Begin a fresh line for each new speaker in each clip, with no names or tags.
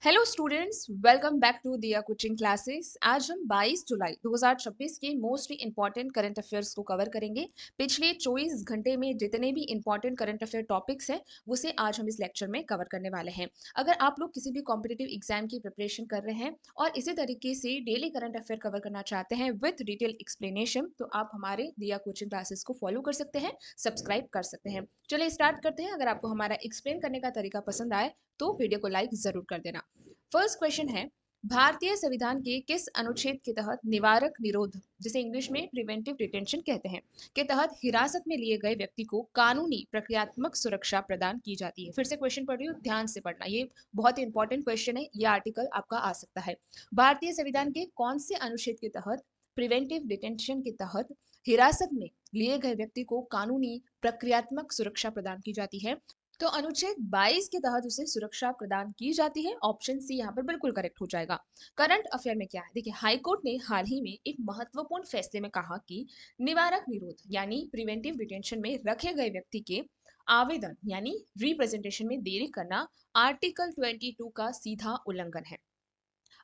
Hello students, welcome back to Diya coaching classes. आज हम 22 जुलाई 2026 के मोस्ट इंपॉर्टेंट करंट अफेयर्स को कवर करेंगे। पिछले 24 घंटे में जितने भी इंपॉर्टेंट करंट अफेयर टॉपिक्स हैं उसे आज हम इस लेक्चर में कवर करने वाले हैं। अगर आप लोग किसी भी कॉम्पिटिटिव एग्जाम की प्रिपरेशन कर रहे हैं और इसी तरीके से डेली करंट अफेयर कवर करना चाहते हैं विथ डिटेल एक्सप्लेनेशन, तो आप हमारे दिया कोचिंग क्लासेस को फॉलो कर सकते हैं, सब्सक्राइब कर सकते हैं। चलिए स्टार्ट करते हैं। अगर आपको हमारा एक्सप्लेन करने का तरीका पसंद आए तो वीडियो को लाइक जरूर कर देना। फर्स्ट क्वेश्चन है, भारतीय संविधान के किस अनुच्छेद के तहत निवारक निरोध, जिसे इंग्लिश में प्रिवेंटिव डिटेंशन कहते हैं, के तहत हिरासत में लिए गए व्यक्ति को कानूनी प्रक्रियात्मक सुरक्षा प्रदान की जाती है? फिर से क्वेश्चन पढ़ रही हूँ, ध्यान से पढ़ना, ये बहुत इंपॉर्टेंट क्वेश्चन है। ये आर्टिकल आपका आ सकता है। भारतीय संविधान के कौन से अनुच्छेद के तहत प्रिवेंटिव डिटेंशन के तहत हिरासत में लिए गए व्यक्ति को कानूनी प्रक्रियात्मक सुरक्षा प्रदान की जाती है? तो अनुच्छेद 22 के तहत उसे सुरक्षा प्रदान की जाती है। ऑप्शन सी यहाँ पर बिल्कुल करेक्ट हो जाएगा। करंट अफेयर में क्या है, देखिए, हाईकोर्ट ने हाल ही में एक महत्वपूर्ण फैसले में कहा कि निवारक निरोध यानी प्रिवेंटिव डिटेंशन में रखे गए व्यक्ति के आवेदन यानी रिप्रेजेंटेशन में देरी करना आर्टिकल 22 का सीधा उल्लंघन है।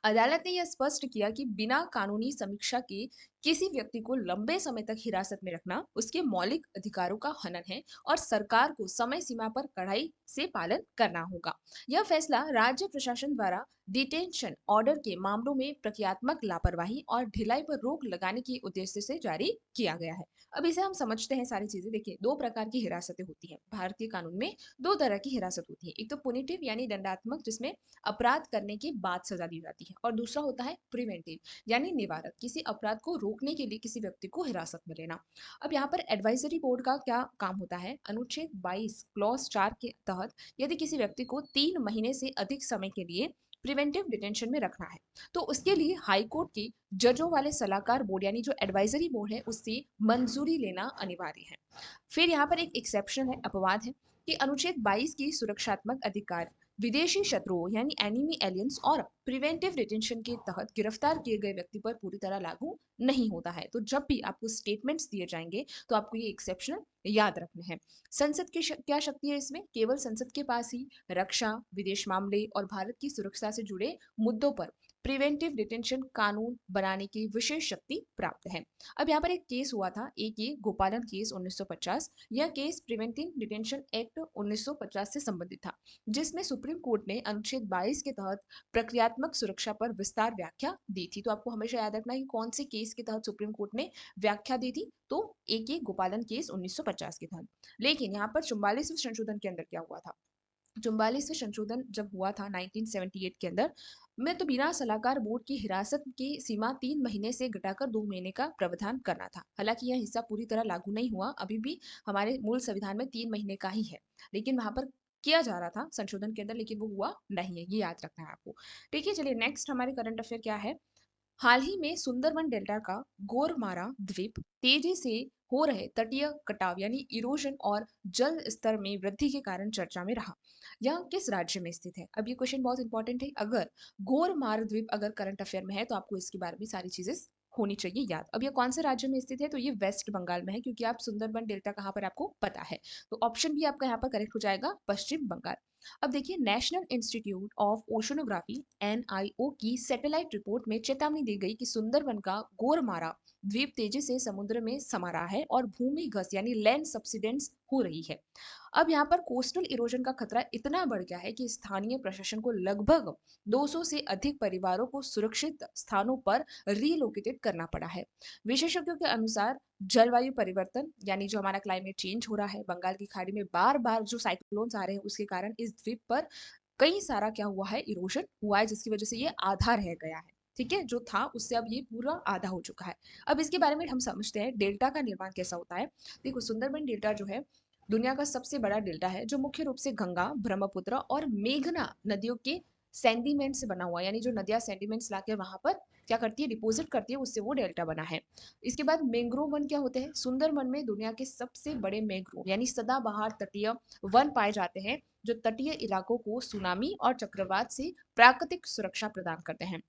अदालत ने यह स्पष्ट किया कि बिना कानूनी समीक्षा के किसी व्यक्ति को लंबे समय तक हिरासत में रखना उसके मौलिक अधिकारों का हनन है और सरकार को समय सीमा पर कड़ाई से पालन करना होगा। यह फैसला राज्य प्रशासन द्वारा डिटेंशन ऑर्डर के मामलों में प्रक्रियात्मक लापरवाही और ढिलाई पर रोक लगाने के उद्देश्य से जारी किया गया है। अब इसे हम समझते हैं सारी चीजें। देखिए, दो प्रकार की हिरासतें होती हैं भारतीय कानून में। दो तरह की हिरासत होती है, एक तो पुनिटिव यानी दंडात्मक, जिसमें अपराध करने के बाद सजा दी जाती है, और दूसरा होता है प्रिवेंटिव यानी निवारक, किसी अपराध को रोकने के लिए किसी व्यक्ति को हिरासत में लेना। अब यहाँ पर एडवाइजरी बोर्ड का क्या काम होता है? अनुच्छेद 22 क्लॉज 4 के तहत यदि किसी व्यक्ति को 3 महीने से अधिक समय के लिए प्रिवेंटिव डिटेंशन में रखना है तो उसके लिए हाई कोर्ट की जजों वाले सलाहकार बोर्ड यानी जो एडवाइजरी बोर्ड है उससे मंजूरी लेना अनिवार्य है। फिर यहाँ पर एक एक्सेप्शन है, अपवाद है, कि अनुच्छेद 22 की सुरक्षात्मक अधिकार विदेशी शत्रुओं यानी एनिमी एलियंस और प्रिवेंटिव डिटेंशन के तहत गिरफ्तार किए गए व्यक्ति पर पूरी तरह लागू नहीं होता है। तो जब भी आपको स्टेटमेंट्स दिए जाएंगे तो आपको ये एक्सेप्शनल याद रखने हैं। संसद की क्या शक्ति है इसमें? केवल संसद के पास ही रक्षा, विदेश मामले और भारत की सुरक्षा से जुड़े मुद्दों पर प्रिवेंटिव डिटेंशन कानून बनाने की विशेष शक्ति प्राप्त है। अब यहाँ पर एक केस हुआ था, एक ये गोपालन केस 1950। यह केस प्रिवेंटिव डिटेंशन एक्ट 1950 से संबंधित था, जिसमें सुप्रीम कोर्ट ने अनुच्छेद 22 के तहत प्रक्रियात्मक सुरक्षा पर विस्तार व्याख्या दी थी। तो आपको हमेशा याद रखना है कि कौन से केस के तहत सुप्रीम कोर्ट ने व्याख्या दी थी। तो एक ये गोपालन केस 1950 के तहत। लेकिन यहाँ पर 44वें संशोधन के अंदर क्या हुआ था? 44वें संशोधन जब हुआ था 1978 के अंदर में, तो बिना सलाहकार बोर्ड की हिरासत की सीमा 3 महीने से घटाकर 2 महीने का प्रावधान करना था। हालांकि यह हिस्सा पूरी तरह लागू नहीं हुआ, अभी भी हमारे मूल संविधान में 3 महीने का ही है, लेकिन वहां पर किया जा रहा था संशोधन के अंदर, लेकिन वो हुआ नहीं है, ये याद रखना है आपको। ठीक है, चलिए नेक्स्ट हमारे करंट अफेयर क्या है। हाल ही में सुंदरबन डेल्टा का गोरमारा द्वीप तेजी से हो रहे तटीय कटाव यानी इरोजन और जल स्तर में वृद्धि के कारण चर्चा में रहा। यह किस राज्य में स्थित है? अब ये क्वेश्चन बहुत इंपॉर्टेंट है। अगर गोरमारा द्वीप अगर करंट अफेयर में है तो आपको इसके बारे में सारी चीजें होनी चाहिए याद। अब ये कौन से राज्य में स्थित है? तो ये वेस्ट बंगाल में है, क्योंकि आप सुंदरबन डेल्टा कहाँ पर आपको पता है। तो ऑप्शन भी आपका यहाँ पर करेक्ट हो जाएगा, पश्चिम बंगाल। अब देखिए, national institute of oceanography NIO की सैटेलाइट रिपोर्ट में चेतावनी दी गई कि सुंदरबन का गोरमारा द्वीप तेजी से समुद्र में समा रहा है और भूमिगत यानी लैंड सब्सिडेंस हो रही है। अब यहाँ पर कोस्टल इरोजन का खतरा इतना बढ़ गया है कि स्थानीय प्रशासन को लगभग 200 से अधिक परिवारों को सुरक्षित स्थानों पर रीलोकेटेड करना पड़ा है। विशेषज्ञों के अनुसार जलवायु परिवर्तन यानी जो हमारा क्लाइमेट चेंज हो रहा है, बंगाल की खाड़ी में बार बार जो साइक्लोन्स आ रहे हैं, उसके कारण इस द्वीप पर कई सारा क्या हुआ है, इरोजन हुआ है, जिसकी वजह से ये आधा रह गया है। ठीक है, जो था उससे अब ये पूरा आधा हो चुका है। अब इसके बारे में हम समझते हैं डेल्टा का निर्माण कैसा होता है। देखो, सुंदरबन डेल्टा जो है दुनिया का सबसे बड़ा डेल्टा है, जो मुख्य रूप से गंगा, ब्रह्मपुत्र और मेघना नदियों के सेंडिमेंट से बना हुआ है। यानी जो नदियां सेंडिमेंट्स लाके वहां पर क्या करती है, डिपोजिट करती है, उससे वो डेल्टा बना है। इसके बाद मैंग्रोव वन क्या होते हैं? सुंदरबन में दुनिया के सबसे बड़े मैंग्रोव यानी सदाबहार तटीय वन पाए जाते हैं, जो तटीय इलाकों को सुनामी और चक्रवात से प्राकृतिक सुरक्षा प्रदान करते हैं।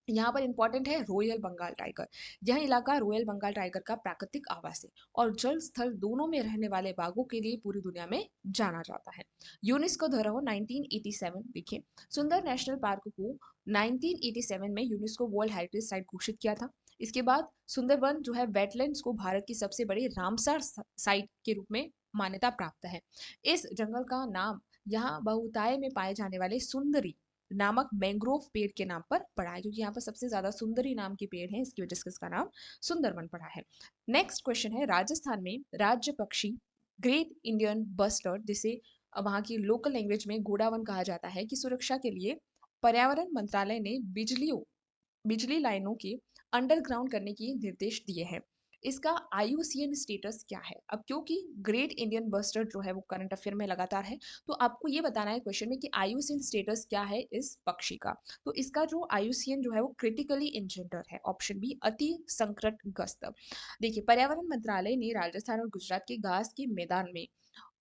यहाँ पर इंपॉर्टेंट है रॉयल बंगाल टाइगर। यह इलाका रॉयल बंगाल टाइगर का प्राकृतिक आवास है और जल स्थल दोनों में रहने वाले बाघों के लिए पूरी दुनिया में जाना जाता है। यूनेस्को धरोहर 1987 देखिए, सुंदर नेशनल पार्क को 1987 में यूनेस्को वर्ल्ड हेरिटेज साइट घोषित किया था। इसके बाद सुंदरबन जो है वेटलैंड्स को भारत की सबसे बड़ी रामसर साइट के रूप में मान्यता प्राप्त है। इस जंगल का नाम यहाँ बहुतायत में पाए जाने वाले सुंदरी नामक मैंग्रोव पेड़ के नाम पर पड़ा है, क्योंकि यहाँ पर सबसे ज्यादा सुंदरी नाम के पेड़ हैं, इसकी वजह से इसका नाम सुंदरबन पड़ा है। नेक्स्ट क्वेश्चन है, राजस्थान में राज्य पक्षी ग्रेट इंडियन बस्टर्ड, जिसे वहाँ की लोकल लैंग्वेज में गोडावन कहा जाता है, की सुरक्षा के लिए पर्यावरण मंत्रालय ने बिजली लाइनों के अंडरग्राउंड करने के निर्देश दिए हैं। इसका आईयूसीएन स्टेटस क्या है? अब क्योंकि ग्रेट इंडियन बस्टर्ड जो है वो करंट अफेयर में लगातार है, तो आपको ये बताना है क्वेश्चन में कि आईयूसीएन स्टेटस क्या है इस पक्षी का। तो इसका जो आईयूसीएन जो है वो क्रिटिकली इंजेंडर है, ऑप्शन बी अति संकटग्रस्त। देखिए, पर्यावरण मंत्रालय ने राजस्थान और गुजरात के घास के मैदान में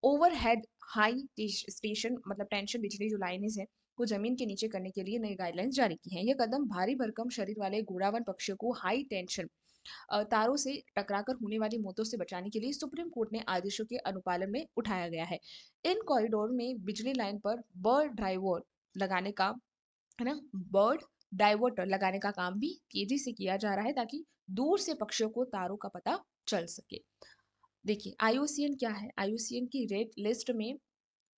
ओवरहेड हाई स्टेशन मतलब टेंशन बिजली जो लाइनें हैं को जमीन के नीचे करने के लिए नई गाइडलाइंस जारी की हैं। यह कदम भारी भरकम शरीर वाले घोड़ावन पक्षियों को हाई टेंशन तारों से टकराकर होने वाली मौतों से बचाने के लिए सुप्रीम कोर्ट ने आदेशों के अनुपालन में उठाया गया है। इन कॉरिडोर में बिजली लाइन पर बर्ड ड्राइवर लगाने का है ना, बर्ड डाइवर्टर लगाने का काम भी तेजी से किया जा रहा है, ताकि दूर से पक्षियों को तारों का पता चल सके। देखिए, आईयूसीएन क्या है? आईयूसीएन की रेड लिस्ट में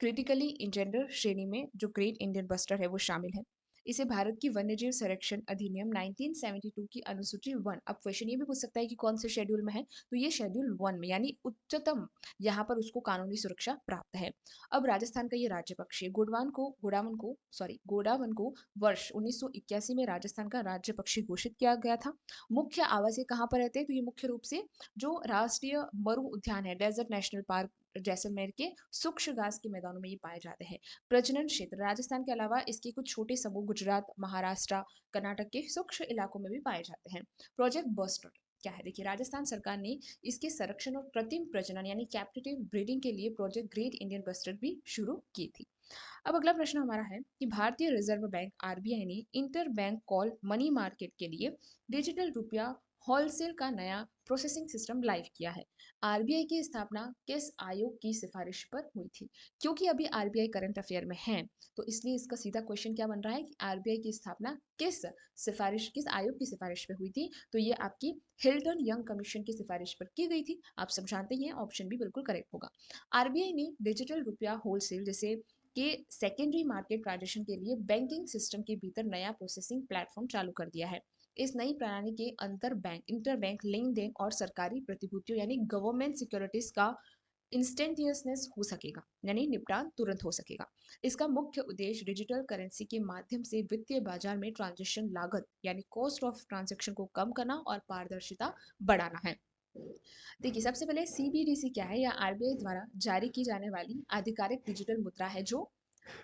क्रिटिकली इंजेंडर श्रेणी में जो ग्रेट इंडियन बस्टर है वो शामिल है। इसे भारत की वन्यजीव संरक्षण अधिनियम 1972 की अनुसूची 1, अब क्वेश्चन ये भी पूछ सकता है कि कौन से शेड्यूल में है, तो ये शेड्यूल 1 में यानी उच्चतम यहाँ पर उसको कानूनी सुरक्षा प्राप्त है। अब राजस्थान का ये राज्य पक्षी है। गोडावन को वर्ष 1981 में राजस्थान का राज्य पक्षी घोषित किया गया था। मुख्य आवास ये कहाँ पर रहते हैं? तो ये मुख्य रूप से जो राष्ट्रीय मरु उद्यान है, डेजर्ट नेशनल पार्क जैसलमेर के सूक्ष्म घास के मैदानों में ये पाए जाते हैं। प्रजनन क्षेत्र, राजस्थान के अलावा इसके कुछ छोटे समूह गुजरात, महाराष्ट्र, कर्नाटक के सूक्ष्म इलाकों में भी पाए जाते हैं। प्रोजेक्ट बस्टर्ड क्या है? देखिए, राजस्थान सरकार ने इसके संरक्षण और कृत्रिम प्रजनन यानी कैप्टिव ब्रीडिंग के लिए प्रोजेक्ट ग्रेट इंडियन बस्टर्ड भी शुरू की थी। अब अगला प्रश्न हमारा है कि भारतीय रिजर्व बैंक आरबीआई ने inter bank call money market के लिए डिजिटल रुपया होलसेल का नया प्रोसेसिंग सिस्टम लाइव किया है। आरबीआई की स्थापना किस आयोग की सिफारिश पर हुई थी? क्योंकि अभी आरबीआई करंट अफेयर में है, तो इसलिए इसका सीधा क्वेश्चन क्या बन रहा है कि आरबीआई की स्थापना किस आयोग की सिफारिश पर हुई थी? तो ये आपकी हिल्टन यंग कमीशन की सिफारिश पर की गई थी। आप सब जानते ही हैं, ऑप्शन भी बिल्कुल करेक्ट होगा। आरबीआई ने डिजिटल रुपया होलसेल जैसे के सेकेंडरी मार्केट ट्रांजेक्शन के लिए बैंकिंग सिस्टम के भीतर नया प्रोसेसिंग प्लेटफॉर्म चालू कर दिया है। इस नई प्रणाली के इंटर बैंक लेन देन और सरकारी प्रतिभूतियों यानी गवर्नमेंट सिक्योरिटीज का इंस्टेंटियसनेस हो सकेगा, यानी निपटान तुरंत हो सकेगा। इसका मुख्य उद्देश्य डिजिटल करेंसी के माध्यम से वित्तीय बाजार में ट्रांजेक्शन लागत यानी कॉस्ट ऑफ ट्रांजेक्शन को कम करना और पारदर्शिता बढ़ाना है। देखिए, सबसे पहले सीबीडीसी क्या है? या आरबीआई द्वारा जारी की जाने वाली आधिकारिक डिजिटल मुद्रा है, जो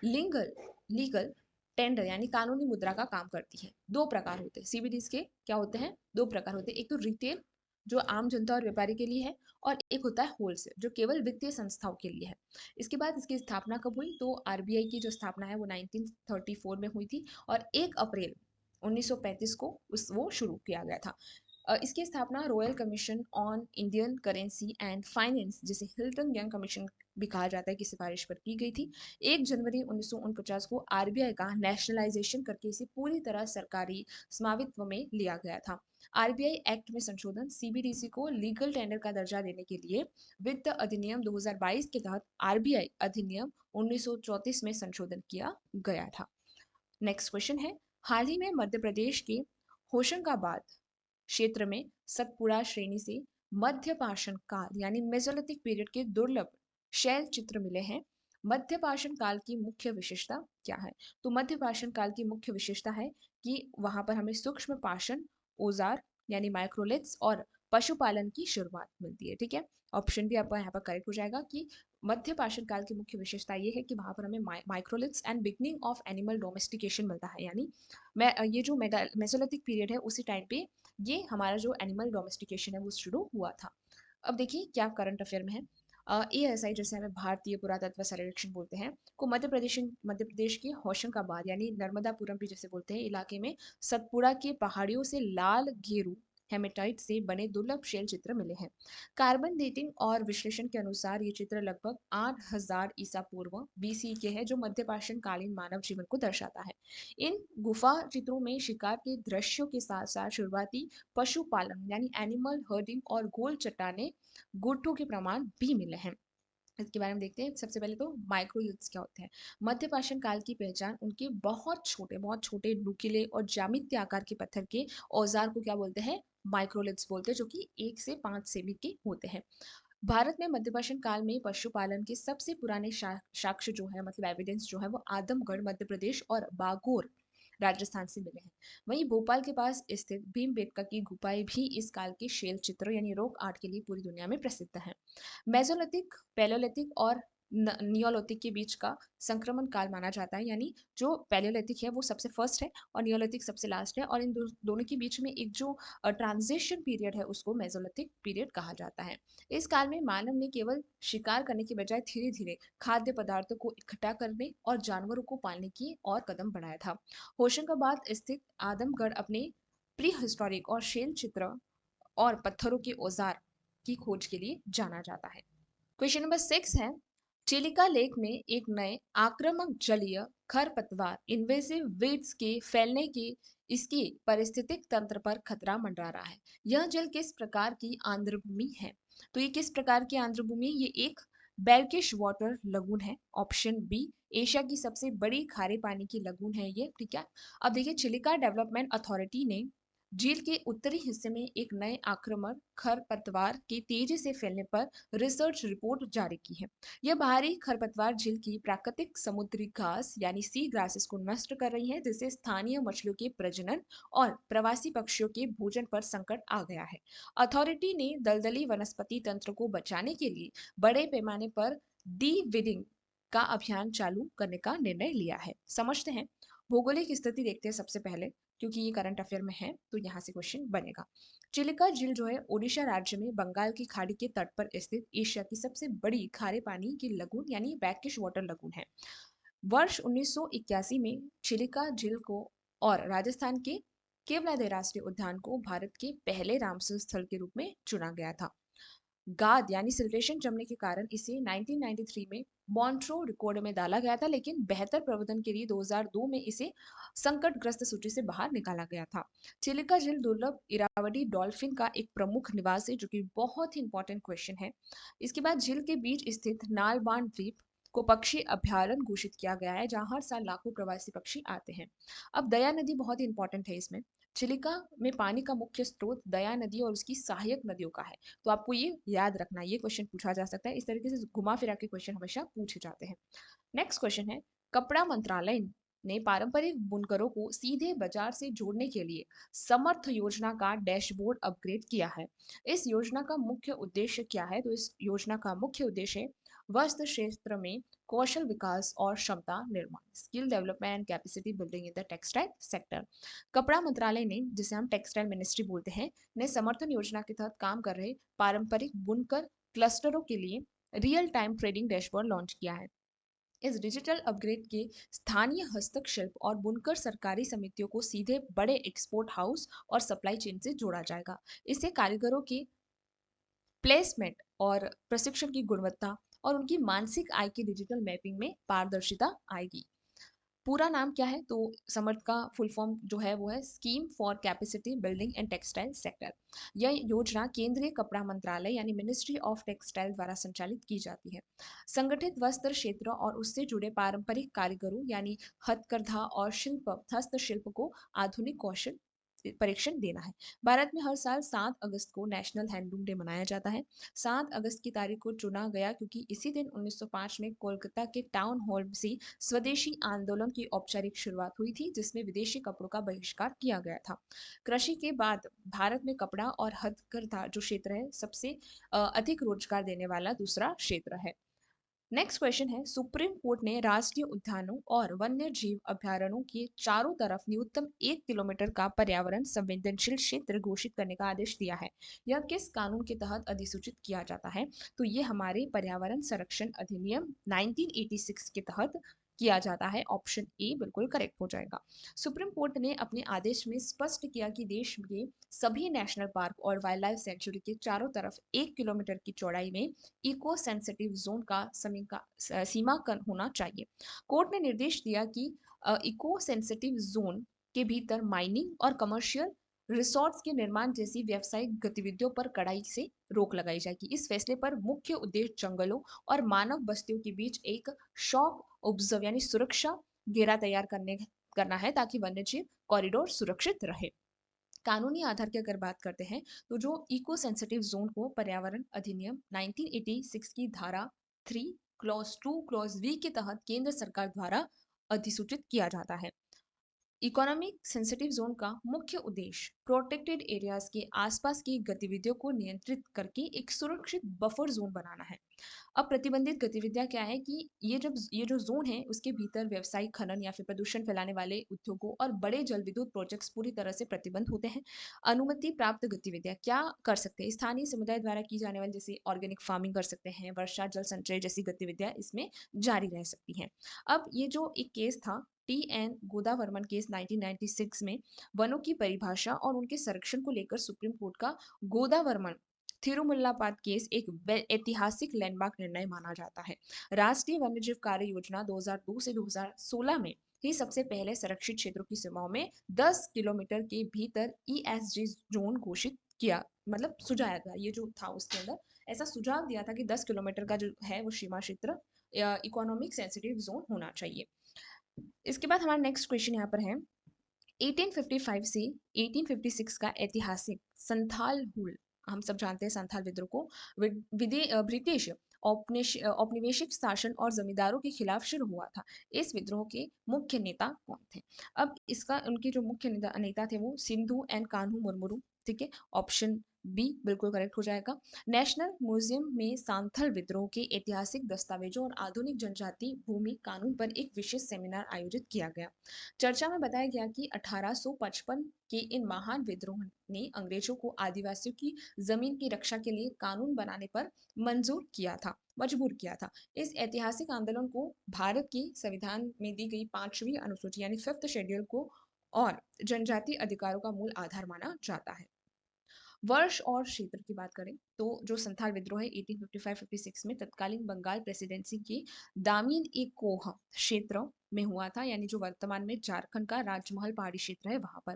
लीगल लीगल टेंडर यानी कानूनी मुद्रा का काम करती है। दो प्रकार होते हैं सीबीडीज के, क्या होते हैं? दो प्रकार होते हैं। एक तो रिटेल जो आम जनता और व्यापारी के लिए है, और एक होता है होलसेल जो केवल वित्तीय संस्थाओं के लिए है। इसके बाद इसकी स्थापना कब हुई? तो आरबीआई की जो स्थापना है वो 1934 में हुई थी, और 1 अप्रैल 1935 को वो शुरू किया गया था। इसकी स्थापना royal commission on Indian currency and finance, जिसे हिल्टन यंग कमीशन भी कहा जाता है, की सिफारिश पर की गई थी। 1 जनवरी 1949 को आरबीआई का नेशनलाइजेशन करके इसे पूरी तरह सरकारी स्वामित्व में लिया गया था। आरबीआई एक्ट में संशोधन, सीबीडीसी को लीगल टेंडर का दर्जा देने के लिए वित्त अधिनियम 2022 के तहत आरबीआई अधिनियम 1934 में संशोधन किया गया था। नेक्स्ट क्वेश्चन है, हाल ही में मध्य प्रदेश के होशंगाबाद क्षेत्र में सतपुड़ा श्रेणी से मध्य पाषाण काल यानी मेसोलिथिक पीरियड के दुर्लभ शैल चित्र मिले हैं। मध्य पाषाण काल की मुख्य विशेषता क्या है? तो मध्य पाषाण काल की मुख्य विशेषता है कि वहां पर हमें सूक्ष्म पाषाण औजार यानी माइक्रोलिथ्स और पशुपालन की शुरुआत मिलती है। ठीक है, ऑप्शन भी आपका यहाँ पर करेक्ट हो जाएगा कि मध्य पाषाण काल की मुख्य विशेषता ये है कि वहां पर हमें microliths and beginning of animal domestication मिलता है, यानी ये जो मेसोलिथिक पीरियड है उसी टाइम पे ये हमारा जो एनिमल डोमेस्टिकेशन है वो शुरू हुआ था। अब देखिए क्या करंट अफेयर में है। ASI, जैसे हमें भारतीय पुरातत्व सर्वेक्षण बोलते हैं, को मध्य प्रदेश के होशंगाबाद यानी नर्मदापुरम भी जैसे बोलते हैं इलाके में सतपुड़ा के पहाड़ियों से लाल गेरू हेमेटाइट से बने दुर्लभ शैल चित्र मिले हैं। कार्बन डेटिंग और विश्लेषण के अनुसार ये चित्र लगभग 8000 ईसा पूर्व BC के हैं, जो मध्यपाषाण कालीन मानव जीवन को दर्शाता है। इन गुफा चित्रों में शिकार के दृश्यों के साथ साथ शुरुआती पशुपालन यानी एनिमल हर्डिंग और गोल चट्टाने गुट्टों के प्रमाण भी मिले हैं। इसके बारे में देखते हैं। सबसे पहले तो माइक्रोलिथ्स क्या होते हैं। मध्यपाषाण काल की पहचान उनके बहुत छोटे नुकीले और ज्यामितीय आकार के पत्थर के औजार को क्या बोलते हैं, माइक्रोलिथ्स बोलते हैं, जो कि 1 से 5 सेमी के होते हैं। भारत में मध्यपाषाण काल में पशुपालन के सबसे पुराने साक्ष्य जो है, मतलब एविडेंस जो है, वो आदमगढ़ मध्य प्रदेश और बागोर राजस्थान से मिले हैं। वहीं भोपाल के पास स्थित भीमबेटका की गुफाएं भी इस काल के शैल चित्र यानी रॉक आर्ट के लिए पूरी दुनिया में प्रसिद्ध हैं। मेसोलिथिक, पैलियोलिथिक और नियोलिथिक के बीच का संक्रमण काल माना जाता है, यानी जो पैलियोलिथिक है वो सबसे फर्स्ट है और नियोलिथिक सबसे लास्ट है, और इन दोनों के बीच में एक जो ट्रांजिशन पीरियड है उसको मेसोलिथिक पीरियड कहा जाता है। इस काल में मानव ने केवल शिकार करने के बजाय धीरे धीरे खाद्य पदार्थों को इकट्ठा करने और जानवरों को पालने की और कदम बढ़ाया था। होशंगाबाद स्थित आदमगढ़ अपने प्री हिस्टोरिक और शैल चित्र और पत्थरों के औजार की खोज के लिए जाना जाता है। क्वेश्चन नंबर 6 है, चिलिका लेक में एक नए आक्रामक जलीय खरपतवार इन्वेसिव वीड्स के फैलने के इसकी पारिस्थितिक तंत्र पर खतरा मंडरा रहा है। यह जल किस प्रकार की आर्द्रभूमि है? तो ये किस प्रकार की आर्द्रभूमि, ये एक बेल्किश वाटर लगून है। ऑप्शन बी, एशिया की सबसे बड़ी खारे पानी की लगून है ये, ठीक है। अब देखिए, चिलिका डेवलपमेंट अथॉरिटी ने झील के उत्तरी हिस्से में एक नए आक्रामक खरपतवार के तेजी से फैलने पर रिसर्च रिपोर्ट जारी की है। यह बाहरी खरपतवार झील की प्राकृतिक समुद्री घास यानी सी ग्रासेस को नष्ट कर रही है, जिससे स्थानीय मछलियों के प्रजनन और प्रवासी पक्षियों के भोजन पर संकट आ गया है। अथॉरिटी ने दलदली वनस्पति तंत्र को बचाने के लिए बड़े पैमाने पर डी विडिंग का अभियान चालू करने का निर्णय लिया है। समझते हैं। भौगोलिक स्थिति देखते हैं सबसे पहले, क्योंकि ये करंट अफेयर में है तो यहाँ से क्वेश्चन बनेगा। चिलिका झील जो है ओडिशा राज्य में बंगाल की खाड़ी के तट पर स्थित एशिया की सबसे बड़ी खारे पानी की लगून यानी ब्रैकिश वाटर लगून है। वर्ष 1981 में चिलिका झील को और राजस्थान के केवलादेव राष्ट्रीय उद्यान को भारत के पहले रामसर स्थल के रूप में चुना गया था। गाद यानी सिल्टेशन जमने के कारण इसे 1993 में मॉन्ट्रो रिकॉर्ड में डाला गया था, लेकिन बेहतर प्रबंधन के लिए 2002 में इसे संकटग्रस्त सूची से बाहर निकाला गया था। चिलिका झील दुर्लभ इरावदी डॉल्फिन का एक प्रमुख निवास है, जो कि बहुत ही इंपॉर्टेंट क्वेश्चन है। इसके बाद झील के बीच स्थित नालबान द्वीप को पक्षी अभ्यारण्य घोषित किया गया है, जहां हर साल लाखों प्रवासी पक्षी आते हैं। अब दया नदी बहुत ही इंपॉर्टेंट है इसमें। चिलिका में पानी का मुख्य स्रोत दया नदी और उसकी सहायक नदियों का है, तो आपको ये याद रखना, ये क्वेश्चन पूछा जा सकता है। इस तरीके से घुमा फिरा के क्वेश्चन हमेशा पूछे जाते हैं। नेक्स्ट क्वेश्चन है, कपड़ा मंत्रालय ने पारंपरिक बुनकरों को सीधे बाजार से जोड़ने के लिए समर्थ योजना का डैशबोर्ड अपग्रेड किया है। इस योजना का मुख्य उद्देश्य क्या है? तो इस योजना का मुख्य उद्देश्य वस्त्र क्षेत्र में कौशल विकास और क्षमता निर्माण, skill development and capacity building in the textile sector. कपड़ा मंत्रालय ने, जिसे हम टेक्सटाइल मिनिस्ट्री बोलते हैं, ने समर्थन योजना के तहत काम कर रहे पारंपरिक बुनकर क्लस्टरों के लिए real time trading dashboard launch किया है। इस डिजिटल अपग्रेड के स्थानीय हस्तशिल्प और बुनकर सरकारी समितियों को सीधे बड़े एक्सपोर्ट हाउस और सप्लाई चेन से जोड़ा जाएगा। इससे कारीगरों की प्लेसमेंट और प्रशिक्षण की गुणवत्ता और उनकी मानसिक आय की डिजिटल मैपिंग में पारदर्शिता आएगी। पूरा नाम क्या है? तो समर्थ का फुल फॉर्म जो है वो है scheme for capacity building and textile sector. यह योजना केंद्रीय कपड़ा मंत्रालय यानी मिनिस्ट्री ऑफ टेक्सटाइल द्वारा संचालित की जाती है। संगठित वस्त्र क्षेत्र और उससे जुड़े पारंपरिक कारीगरों यानी हथकरघा और हस्तशिल्प को आधुनिक कौशल परीक्षण देना है। भारत में हर साल 7 अगस्त को नेशनल हैंडलूम डे मनाया जाता है। 7 अगस्त की तारीख को चुना गया क्योंकि इसी दिन 1905 में कोलकाता के टाउन हॉल से स्वदेशी आंदोलन की औपचारिक शुरुआत हुई थी, जिसमें विदेशी कपड़ों का बहिष्कार किया गया था। कृषि के बाद भारत में कपड़ा और हथकरघा जो क्षेत्र है सबसे अधिक रोजगार देने वाला दूसरा क्षेत्र है। नेक्स्ट क्वेश्चन है, सुप्रीम कोर्ट ने राष्ट्रीय उद्यानों और वन्य जीव अभयारण्यों के चारों तरफ न्यूनतम 1 किलोमीटर का पर्यावरण संवेदनशील क्षेत्र घोषित करने का आदेश दिया है। यह किस कानून के तहत अधिसूचित किया जाता है? तो ये हमारे पर्यावरण संरक्षण अधिनियम 1986 के तहत किया जाता है। ऑप्शन ए बिल्कुल करेक्ट हो जाएगा। सुप्रीम कोर्ट ने अपने आदेश में स्पष्ट किया कि देश के सभी नेशनल पार्क और वाइल्ड लाइफ सेंचुरी के चारों तरफ 1 किलोमीटर की चौड़ाई में इको सेंसिटिव जोन का सीमाकन होना चाहिए। कोर्ट ने निर्देश दिया कि इको सेंसिटिव जोन के भीतर माइनिंग और कमर्शियल रिसोर्ट्स के निर्माण जैसी व्यावसायिक गतिविधियों पर कड़ाई से रोक लगाई जाएगी। इस फैसले पर मुख्य उद्देश्य जंगलों और मानव बस्तियों के बीच एक शॉक ऑब्जर्व यानी सुरक्षा घेरा तैयार करना है ताकि वन्यजीव कॉरिडोर सुरक्षित रहे। कानूनी आधार की अगर बात करते हैं तो जो इको सेंसिटिव जोन को पर्यावरण अधिनियम 1986 की धारा 3 क्लॉज 2 क्लॉज वी के तहत केंद्र सरकार द्वारा अधिसूचित किया जाता है। इकोनॉमिक सेंसिटिव जोन का मुख्य उद्देश्य प्रोटेक्टेड एरियाज के आसपास की गतिविधियों को नियंत्रित करके एक सुरक्षित बफर जोन बनाना है। अब प्रतिबंधित गतिविधियां क्या है कि ये जो जोन है उसके भीतर व्यवसायिक खनन या फिर प्रदूषण फैलाने वाले उद्योगों और बड़े जल विद्युत प्रोजेक्ट्स पूरी तरह से प्रतिबंध होते हैं। अनुमति प्राप्त गतिविधियां क्या कर सकते हैं? स्थानीय समुदाय द्वारा की जाने वाली जैसे ऑर्गेनिक फार्मिंग कर सकते हैं, वर्षा जल संचय जैसी गतिविधियां इसमें जारी रह सकती हैं। अब ये जो एक केस था टी एन गोदावर्मन केस 1996 में वनों की परिभाषा और उनके संरक्षण को लेकर सुप्रीम कोर्ट का गोदावर्मन थिरुमुल्लापाद केस एक ऐतिहासिक लैंडमार्क निर्णय माना जाता है। राष्ट्रीय वन्यजीव कार्य योजना 2002 से 2016 में ही सबसे पहले संरक्षित क्षेत्रों की सीमाओं में 10 किलोमीटर के भीतर ईएसजी जोन घोषित किया, मतलब सुझाया गया। ये जो था उसके अंदर ऐसा सुझाव दिया था कि 10 किलोमीटर का जो है वो सीमा क्षेत्र इकोनॉमिक सेंसिटिव जोन होना चाहिए। इसके बाद हमारा नेक्स्ट क्वेश्चन यहाँ पर है, 1855 से 1856 का ऐतिहासिक संथाल हुल, हम सब जानते हैं संथाल विद्रोह को ब्रिटिश औपनिवेशिक शासन और जमींदारों के खिलाफ शुरू हुआ था। इस विद्रोह के मुख्य नेता कौन थे? अब इसका उनके जो मुख्य नेता थे वो सिंधु एंड कान्हू मुर्मुरू। ठीक है, ऑप्शन बी बिल्कुल करेक्ट हो जाएगा। नेशनल म्यूजियम में सांथल विद्रोह के ऐतिहासिक दस्तावेजों और आधुनिक जनजाति भूमि कानून पर एक विशेष सेमिनार आयोजित किया गया। चर्चा में बताया गया कि 1855 के इन महान विद्रोह ने अंग्रेजों को आदिवासियों की जमीन की रक्षा के लिए कानून बनाने पर मजबूर किया था। इस ऐतिहासिक आंदोलन को भारत के संविधान में दी गई 5वीं अनुसूची यानी 5th शेड्यूल को और जनजातीय अधिकारों का मूल आधार माना जाता है। वर्ष और क्षेत्र की बात करें तो जो संथाल विद्रोह है 1855-56 में तत्कालीन बंगाल प्रेसिडेंसी के दामिन ए कोह क्षेत्र में हुआ था, यानी जो वर्तमान में झारखंड का राजमहल पहाड़ी क्षेत्र है वहां पर।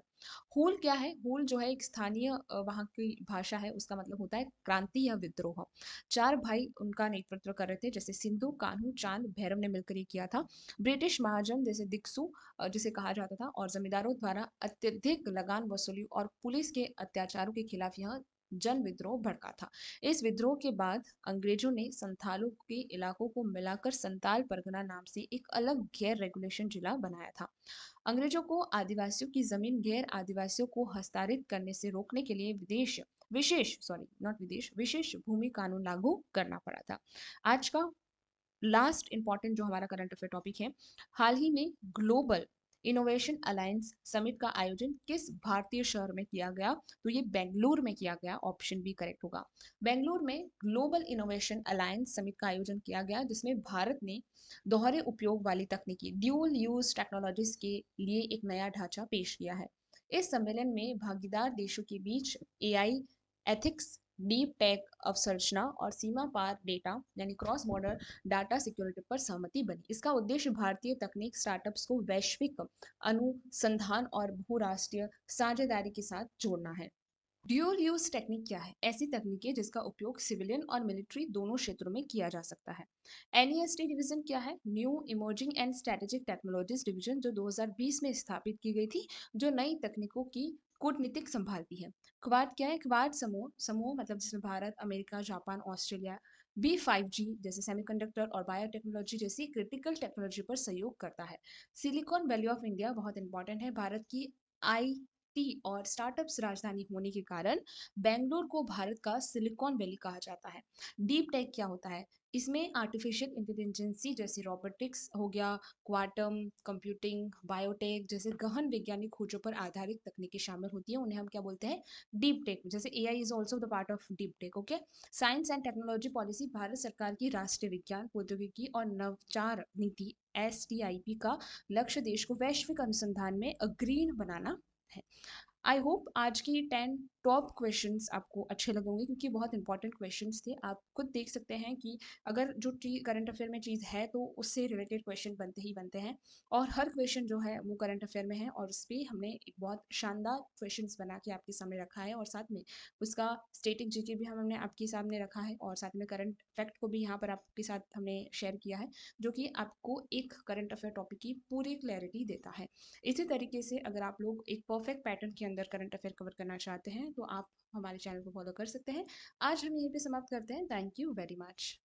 हूल क्या है? हूल जो है एक स्थानीय वहां की भाषा है, उसका मतलब होता है क्रांति या विद्रोह। चार भाई उनका नेतृत्व कर रहे थे, जैसे सिंधु, कान्हू, चांद, भैरव ने मिलकर ये किया था। ब्रिटिश महाजन जैसे दिक्सू जिसे कहा जाता था और जमींदारों द्वारा अत्यधिक लगान वसूली और पुलिस के अत्याचारों के खिलाफ यह जन विद्रोह भड़का था। इस विद्रोह के बाद अंग्रेजों ने संथालों के इलाकों को मिलाकर संताल परगना नाम से एक अलग गैर रेगुलेशन जिला बनाया था। अंग्रेजों को आदिवासियों की जमीन गैर आदिवासियों को हस्तांतरित करने से रोकने के लिए विशेष भूमि कानून लागू करना पड़ा था। आज का लास्ट इंपॉर्टेंट जो हमारा करंट अफेयर टॉपिक है, हाल ही में ग्लोबल इनोवेशन अलायंस समिट का आयोजन किस भारतीय शहर में किया गया? तो ये बेंगलुरु में किया गया। ऑप्शन बी करेक्ट होगा। बेंगलुरु में ग्लोबल इनोवेशन अलायंस समिट का आयोजन किया गया जिसमें भारत ने दोहरे उपयोग वाली तकनीकी ड्यूल यूज टेक्नोलॉजीज के लिए एक नया ढांचा पेश किया है। इस सम्मेलन में भागीदार देशों के बीच एआई एथिक्स, डीप टेक अवसंरचना और सीमा पार डेटा यानी क्रॉस बॉर्डर डाटा सिक्योरिटी पर सहमति बनी। इसका उद्देश्य भारतीय तकनीक स्टार्टअप्स को वैश्विक अनुसंधान और बहुराष्ट्रीय साझेदारी के साथ जोड़ना है। ड्यूल यूज टेक्निक क्या है? ऐसी तकनीक है जिसका उपयोग सिविलियन और मिलिट्री दोनों क्षेत्रों में किया जा सकता है। एनईएसटी डिवीजन क्या है? New emerging and strategic technologies division, जो 2020 में स्थापित की गई थी, जो नई तकनीकों की कूटनीतिक संभालती है। क्वाड क्या है? क्वाड समूह मतलब जिसमें Bharat, America, Japan, Australia B5G जैसे सेमीकंडक्टर और बायोटेक्नोलॉजी जैसी क्रिटिकल टेक्नोलॉजी पर सहयोग करता है। सिलिकॉन वैली ऑफ इंडिया बहुत इंपॉर्टेंट है। भारत की टी और स्टार्टअप्स राजधानी होने के कारण बेंगलोर को भारत का सिलिकॉन वैली कहा जाता है। डीप टेक क्या होता है? इसमें आर्टिफिशियल इंटेलिजेंसी जैसे रोबोटिक्स हो गया, क्वांटम कंप्यूटिंग, बायोटेक जैसे गहन वैज्ञानिक खोजों पर आधारित तकनीकें शामिल होती हैं। उन्हें हम क्या बोलते हैं? Deep tech. जैसे AI is also the part of deep tech. Okay. Science and technology policy Bharat सरकार की राष्ट्रीय विज्ञान प्रौद्योगिकी और नवचार नीति STIP का लक्ष्य देश को वैश्विक अनुसंधान में अग्रणी बनाना है। आई होप आज की 10 टॉप क्वेश्चंस आपको अच्छे लगेंगे, क्योंकि बहुत इंपॉर्टेंट क्वेश्चंस थे। आप खुद देख सकते हैं कि अगर जो करंट अफेयर में चीज़ है तो उससे रिलेटेड क्वेश्चन बनते ही बनते हैं, और हर क्वेश्चन जो है वो करंट अफेयर में है, और उस पर हमने एक बहुत शानदार क्वेश्चंस बना के आपके सामने रखा है, और साथ में उसका स्टेटिक जीके भी हमने आपके सामने रखा है, और साथ में करंट फैक्ट को भी यहाँ पर आपके साथ हमने शेयर किया है, जो कि आपको एक करंट अफेयर टॉपिक की पूरी क्लैरिटी देता है। इसी तरीके से अगर आप लोग एक परफेक्ट पैटर्न के अंदर करंट अफेयर कवर करना चाहते हैं तो आप हमारे चैनल को फॉलो कर सकते हैं। आज हम यहीं पे समाप्त करते हैं। Thank you very much.